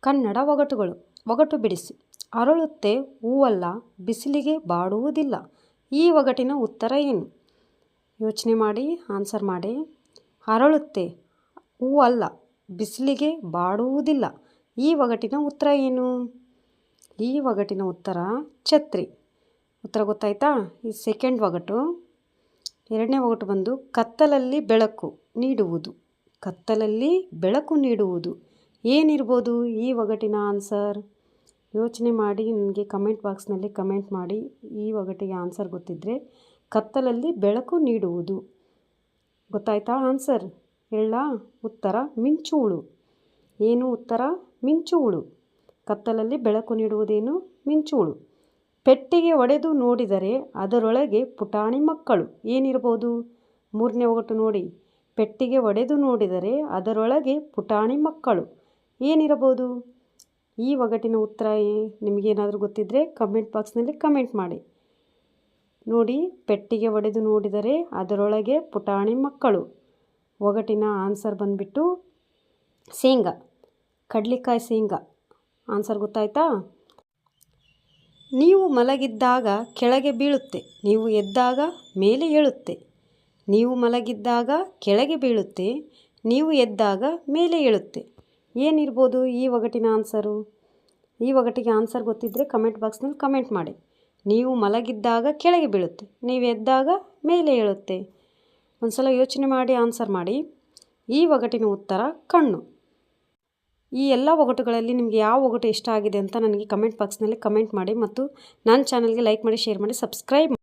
ಕನ್ನಡ ಒಗಟುಗಳು. ಒಗಟು ಬಿಡಿಸಿ. ಅರಳುತ್ತೆ ಹೂವಲ್ಲ, ಬಿಸಿಲಿಗೆ ಬಾಡುವುದಿಲ್ಲ. ಈ ಒಗಟಿನ ಉತ್ತರ ಏನು? ಯೋಚನೆ ಮಾಡಿ ಆನ್ಸರ್ ಮಾಡಿ. ಅರಳುತ್ತೆ ಹೂವಲ್ಲ, ಬಿಸಿಲಿಗೆ ಬಾಡುವುದಿಲ್ಲ. ಈ ಒಗಟಿನ ಉತ್ತರ ಏನು? ಈ ಒಗಟಿನ ಉತ್ತರ ಛತ್ರಿ. ಉತ್ತರ ಗೊತ್ತಾಯ್ತಾ? ಈ ಸೆಕೆಂಡ್ ಒಗಟು. ಎರಡನೇ ಒಗಟು ಬಂದು ಕತ್ತಲಲ್ಲಿ ಬೆಳಕು ನೀಡುವುದು. ಕತ್ತಲಲ್ಲಿ ಬೆಳಕು ನೀಡುವುದು ಏನಿರ್ಬೋದು ಈ ಒಗಟಿನ ಆನ್ಸರ್? ಯೋಚನೆ ಮಾಡಿ ನನಗೆ ಕಮೆಂಟ್ ಬಾಕ್ಸ್ನಲ್ಲಿ ಕಮೆಂಟ್ ಮಾಡಿ. ಈ ಒಗಟಿಗೆ ಆನ್ಸರ್ ಗೊತ್ತಿದ್ದರೆ ಕತ್ತಲಲ್ಲಿ ಬೆಳಕು ನೀಡುವುದು. ಗೊತ್ತಾಯ್ತಾ ಆನ್ಸರ್? ಹೇಳ ಉತ್ತರ ಮಿಂಚು ಹುಳು. ಏನು ಉತ್ತರ? ಮಿಂಚು ಹುಳು. ಕತ್ತಲಲ್ಲಿ ಬೆಳಕು ನೀಡುವುದೇನು? ಮಿಂಚು ಹುಳು. ಪೆಟ್ಟಿಗೆ ಒಡೆದು ನೋಡಿದರೆ ಅದರೊಳಗೆ ಪುಟಾಣಿ ಮಕ್ಕಳು ಏನಿರ್ಬೋದು? ಮೂರನೇ ಒಗಟು ನೋಡಿ. ಪೆಟ್ಟಿಗೆ ಒಡೆದು ನೋಡಿದರೆ ಅದರೊಳಗೆ ಪುಟಾಣಿ ಮಕ್ಕಳು ಏನಿರಬಹುದು? ಈ ಒಗಟಿನ ಉತ್ತರ ನಿಮಗೇನಾದರೂ ಗೊತ್ತಿದ್ದರೆ ಕಮೆಂಟ್ ಬಾಕ್ಸ್ನಲ್ಲಿ ಕಮೆಂಟ್ ಮಾಡಿ. ನೋಡಿ, ಪೆಟ್ಟಿಗೆ ಒಡೆದು ನೋಡಿದರೆ ಅದರೊಳಗೆ ಪುಟಾಣಿ ಮಕ್ಕಳು. ಒಗಟಿನ ಆನ್ಸರ್ ಬಂದುಬಿಟ್ಟು ಶೇಂಗಾ, ಕಡ್ಲೆಕಾಯಿ ಶೇಂಗಾ. ಆನ್ಸರ್ ಗೊತ್ತಾಯ್ತಾ? ನೀವು ಮಲಗಿದ್ದಾಗ ಕೆಳಗೆ ಬೀಳುತ್ತೆ, ನೀವು ಎದ್ದಾಗ ಮೇಲೆ ಏಳುತ್ತೆ. ನೀವು ಮಲಗಿದ್ದಾಗ ಕೆಳಗೆ ಬೀಳುತ್ತೆ, ನೀವು ಎದ್ದಾಗ ಮೇಲೆ ಏಳುತ್ತೆ. ಏನಿರ್ಬೋದು ಈ ಒಗಟಿನ ಆನ್ಸರು? ಈ ಒಗಟಿಗೆ ಆನ್ಸರ್ ಗೊತ್ತಿದ್ದರೆ ಕಮೆಂಟ್ ಬಾಕ್ಸ್ನಲ್ಲಿ ಕಮೆಂಟ್ ಮಾಡಿ. ನೀವು ಮಲಗಿದ್ದಾಗ ಕೆಳಗೆ ಬೀಳುತ್ತೆ, ನೀವು ಎದ್ದಾಗ ಮೇಲೆ ಏಳುತ್ತೆ. ಒಂದು ಸಲ ಯೋಚನೆ ಮಾಡಿ ಆನ್ಸರ್ ಮಾಡಿ. ಈ ಒಗಟಿನ ಉತ್ತರ ಕಣ್ಣು. ಈ ಎಲ್ಲ ಒಗಟುಗಳಲ್ಲಿ ನಿಮಗೆ ಯಾವ ಒಗಟು ಇಷ್ಟ ಆಗಿದೆ ಅಂತ ನನಗೆ ಕಮೆಂಟ್ ಬಾಕ್ಸ್ನಲ್ಲಿ ಕಮೆಂಟ್ ಮಾಡಿ. ಮತ್ತು ನನ್ನ ಚಾನಲ್ಗೆ ಲೈಕ್ ಮಾಡಿ, ಶೇರ್ ಮಾಡಿ, ಸಬ್ಸ್ಕ್ರೈಬ್ ಮಾಡಿ.